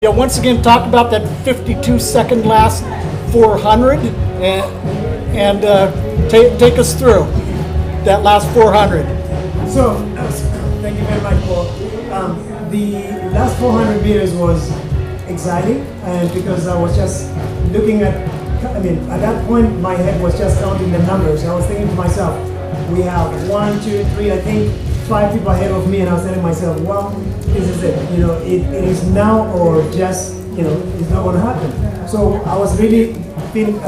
Yeah, once again, talk about that 52-second last 400 and take us through that last 400. So, thank you very much, Paul. The last 400 meters was exciting, and because I was just looking at that point, my head was just counting the numbers. I was thinking to myself, we have 1, 2, 3, I think 5 people ahead of me, and I was telling myself, well, this is it. It is now or just, it's not going to happen. So I was really feeling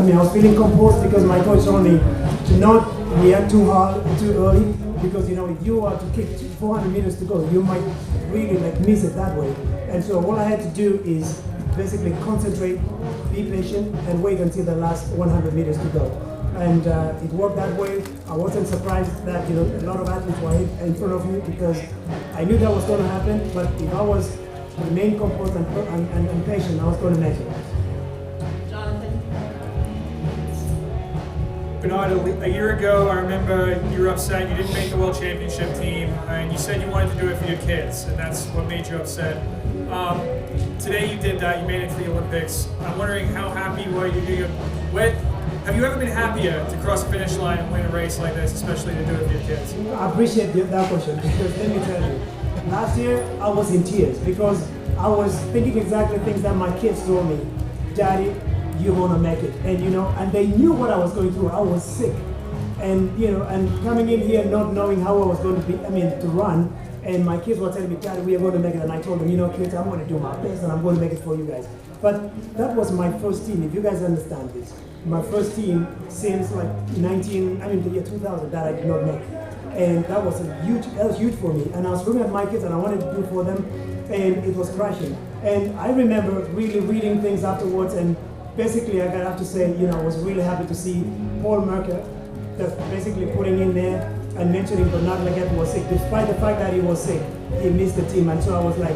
composed because my coach told me to not react too hard, too early, because if you are to kick 400 meters to go, you might really miss it that way. And so all I had to do is basically concentrate, be patient, and wait until the last 100 meters to go. And it worked that way. I wasn't surprised that a lot of athletes were in front of me because I knew that was going to happen. But if I was remain composed and patient, I was going to make it. Bernard, a year ago, I remember you were upset you didn't make the World Championship team, and you said you wanted to do it for your kids, and that's what made you upset. Today you did that, you made it to the Olympics. I'm wondering how happy were you? Have you ever been happier to cross the finish line and win a race like this, especially to do it for your kids? I appreciate that question because let me tell you, last year I was in tears because I was thinking exactly things that my kids told me. Daddy, you're gonna make it, and they knew what I was going through. I was sick, and coming in here not knowing how I was going to run, and my kids were telling me, Daddy, we are going to make it, and I told them, kids, I'm going to do my best, and I'm going to make it for you guys. But that was my first team. If you guys understand this, my first team since the year 2000 that I did not make, and that was huge for me. And I was looking at my kids, and I wanted to do for them, and it was crashing. And I remember really reading things afterwards, and basically, I have to say, I was really happy to see Paul Merker just basically putting in there and mentioning Bernard Lagat was sick. Despite the fact that he was sick, he missed the team. And so I was like,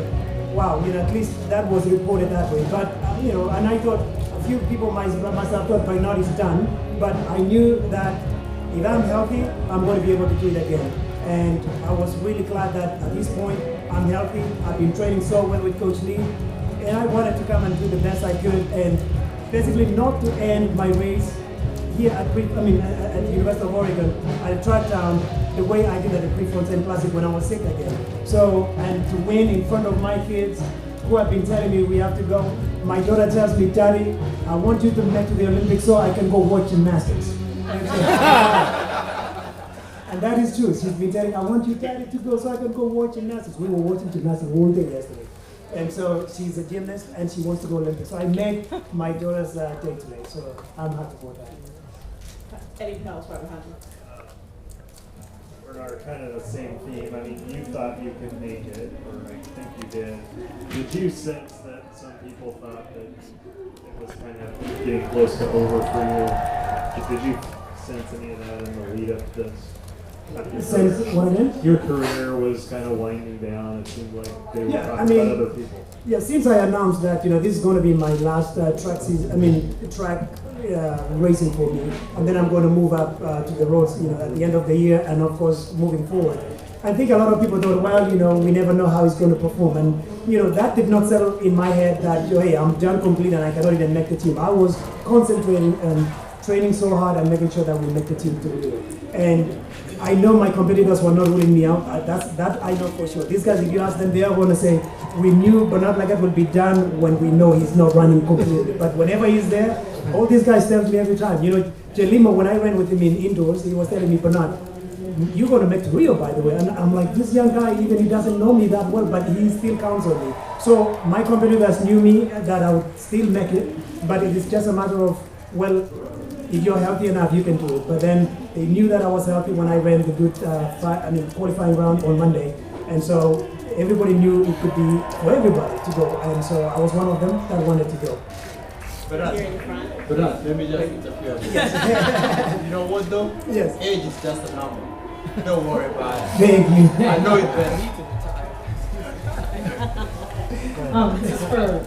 wow, at least that was reported that way. But, and I thought, a few people myself thought Bernard is done. But I knew that if I'm healthy, I'm going to be able to do it again. And I was really glad that at this point, I'm healthy. I've been training so well with Coach Lee. And I wanted to come and do the best I could. And basically not to end my race here at the University of Oregon. I tracked down the way I did at the Prefontaine Classic when I was sick again. So, and to win in front of my kids who have been telling me we have to go. My daughter tells me, Daddy, I want you to make to the Olympics so I can go watch gymnastics. And that is true. She's been telling, I want you, Daddy, to go so I can go watch gymnastics. We were watching gymnastics all day yesterday. And so she's a gymnast and she wants to go Olympics. So I made my daughter's day today. So I'm happy for that. Eddie Pels right behind you. Bernard, kind of the same theme. I mean, you thought you could make it, or I think you did. Did you sense that some people thought that it was kind of getting close to over for you? Did you sense any of that in the lead up to this? Your career was kind of winding down. It seemed like they were talking about other people. Yeah, since I announced that this is going to be my last track racing for me, and then I'm going to move up to the roads, at the end of the year, and of course moving forward. I think a lot of people thought, well, we never know how he's going to perform, and that did not settle in my head that hey, I'm done complete and I cannot even make the team. I was concentrating and training so hard and making sure that we make the team to do it. And I know my competitors were not ruling me out. That I know for sure. These guys, if you ask them, they are going to say, we knew Bernard Lagat will be done when we know he's not running completely. But whenever he's there, all these guys tell me every time. Jelimo, when I ran with him in indoors, he was telling me, Bernard, you're going to make Rio, by the way. And I'm like, this young guy, even he doesn't know me that well, but he still counts on me. So my competitors knew me, that I would still make it. But it is just a matter of, well, if you're healthy enough, you can do it. But then they knew that I was healthy when I ran the good qualifying round on Monday. And so everybody knew it could be for everybody to go. And so I was one of them that wanted to go. Here in front. But let me just interfere. Yes. You know what though? Yes. Age is just a number. Don't worry about it. Thank you. I know it better.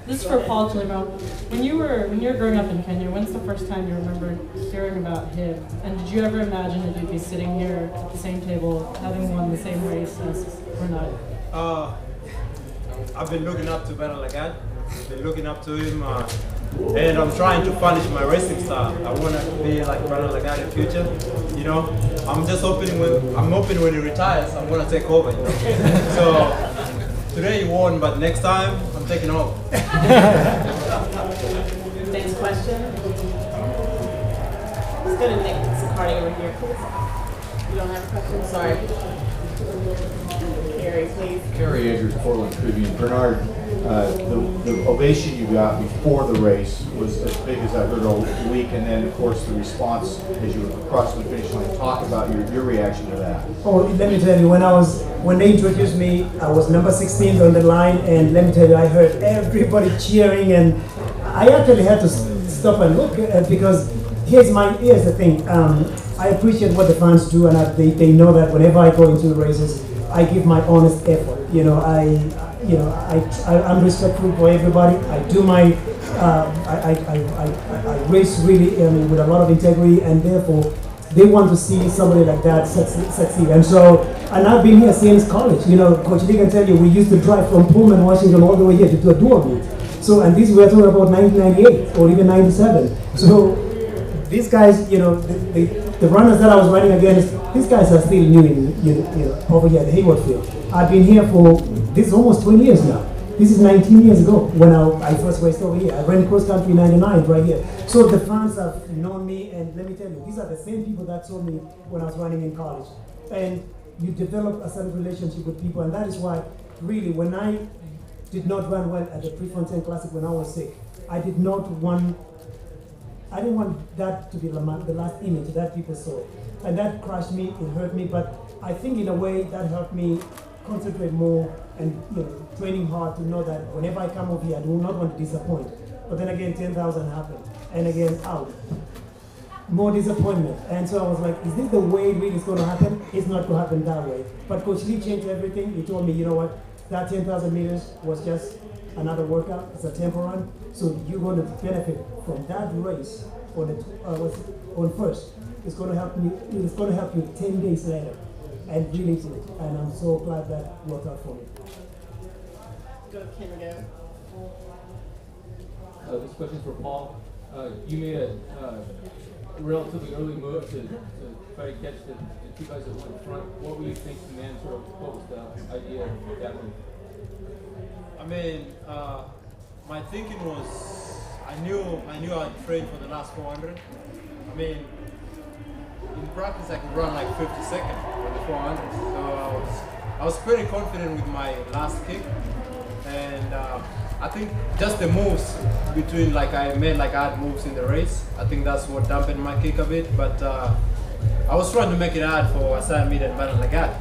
This is for Paul Jelimo. When you were growing up in Kenya, when's the first time you remember hearing about him? And did you ever imagine that you'd be sitting here at the same table, having won the same race as Bernard? I've been looking up to Bernard Lagat. Been looking up to him, and I'm trying to polish my racing style. I want to be like Bernard Lagat in the future. You know, I'm hoping when he retires, I'm gonna take over. You know, so today he won, but next time I'm taking over. Next question. Let's go to Nick Sicardi over here, please. You don't have a question? Sorry. Carrie, please. Kerry Andrews, Portland Tribune. Bernard, the ovation you got before the race was as big as I heard all week, and then of course the response as you were crossing the finish line. Talk about your reaction to that. Oh, let me tell you, when they introduced me, I was number 16 on the line, and let me tell you, I heard everybody cheering, and I actually had to stop and look because here's the thing. I appreciate what the fans do, and they know that whenever I go into the races, I give my honest effort. I'm respectful for everybody. I do my, I race really with a lot of integrity, and therefore they want to see somebody like that succeed. And I've been here since college. Coach Lee can tell you, we used to drive from Pullman, Washington, all the way here to do a dual meet. So, and this we're talking about 1998 or even 97. So these guys, the runners that I was running against, these guys are still new in, over here at the Hayward Field. I've been here for, this is almost 20 years now. This is 19 years ago when I first raced over here. I ran cross country 99 right here. So the fans have known me, and let me tell you, these are the same people that saw me when I was running in college. And you develop a certain relationship with people, and that is why, really, when I did not run well at the Prefontaine Classic when I was sick, I didn't want that to be the last image that people saw. And that crushed me, it hurt me, but I think in a way that helped me concentrate more and training hard to know that whenever I come over here, I do not want to disappoint. But then again, 10,000 happened. And again, out. More disappointment. And so I was like, is this the way it really is going to happen? It's not going to happen that way. But Coach Lee changed everything. He told me, you know what, that 10,000 meters was just another workout. It's a tempo run. So you're going to benefit from that race on first. It's going to help me. It's going to help you 10 days later, and really do it. And I'm so glad that worked out for me. Go to Ken again. This question's for Paul. You made a relatively early move to try to catch the two guys that went in front. What were you thinking, man? What was the idea of that move? I mean, my thinking was, I knew I'd train for the last 400. I mean, in practice I could run like 50 seconds for the 400. So I was pretty confident with my last kick, and I think just the moves between, I had moves in the race. I think that's what dampened my kick a bit. But I was trying to make it hard for Hassan Mead and Bernard Lagat.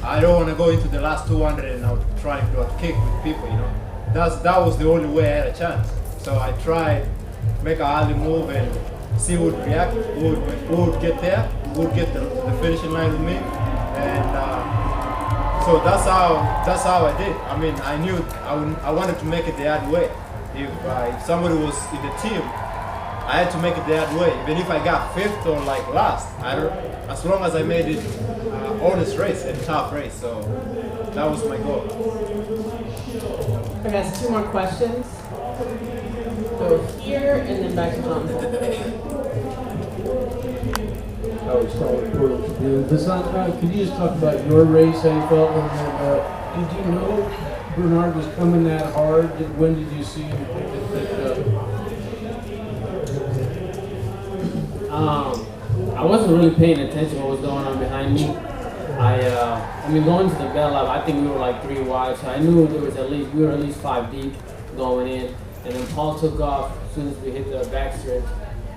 I don't want to go into the last 200 and I'm trying to do a kick with people. That was the only way I had a chance. So I tried make a early move and see who would react, who would get there, who would get the finishing line with me, and so that's how I did. I mean, I knew I wanted to make it the hard way. If somebody was in the team, I had to make it the hard way. Even if I got fifth or last, as long as I made it honest race and tough race. So that was my goal. I got 2 more questions. Go here and then back to Jonathan. Could you just talk about your race, how you felt, and then did you know Bernard was coming that hard? When did you see him pick it up? I wasn't really paying attention to what was going on behind me. I mean, going to the bell lap, I think we were 3 wide, so I knew we were at least 5 deep going in. And then Paul took off as soon as we hit the backstretch.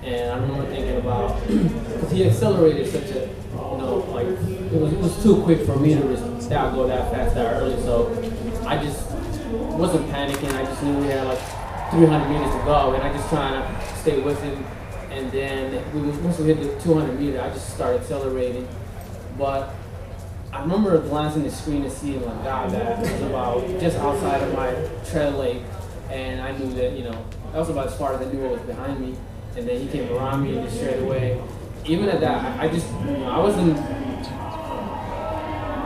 And I remember thinking about, because he accelerated such a, it was too quick for me to go that fast that early. So I just wasn't panicking. I just knew we had 300 meters to go, and I just trying to stay with him. And then once we hit the 200 meter, I just started accelerating. But I remember glancing at the screen and seeing that was about just outside of my tread leg. And I knew that, that was about as far as I knew what was behind me. And then he came around me and just straight away. Even at that, I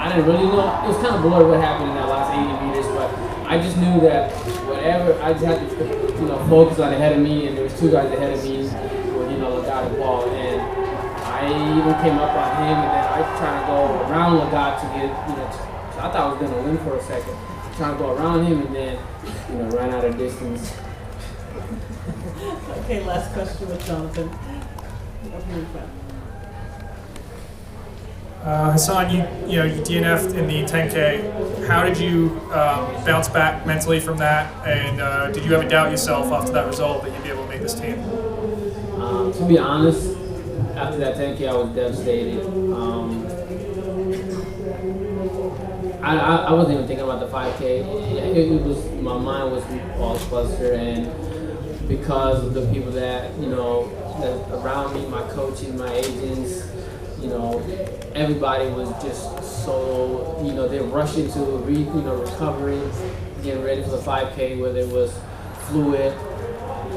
I didn't really know. It was kind of blurry what happened in that last 80 meters, but I just knew that whatever, I just had to, focus on ahead of me, and there was 2 guys ahead of me with, Lagat and Paul, and I even came up on him, and then I tried to go around Lagat to get, so I thought I was going to win for a second. Trying to go around him, and then, ran out of distance. Okay, last question with Jonathan. Hassan, you DNF'd in the 10K. How did you bounce back mentally from that? And did you ever doubt yourself after that result that you'd be able to make this team? To be honest, after that 10K, I was devastated. I wasn't even thinking about the 5K. It was, my mind was all cluster, and because of the people that that around me, my coaches, my agents, everybody was just so they rushed into recovering, getting ready for the 5K, whether it was fluid,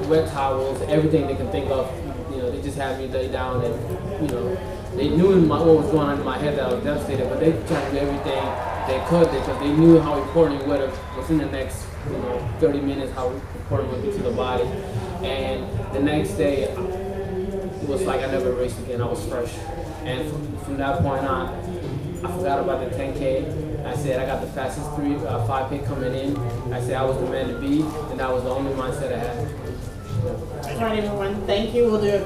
wet towels, everything they can think of. They just had me lay down, and they knew what was going on in my head, that I was devastated, but they tried to do everything they could because they knew how important it was in the next 30 minutes, how important it would be to the body. And the next day, it was like I never raced again. I was fresh. And from that point on, I forgot about the 10K. I said I got the fastest 5K coming in. I said I was the man to beat, and that was the only mindset I had. All right, everyone. Thank you. We'll do a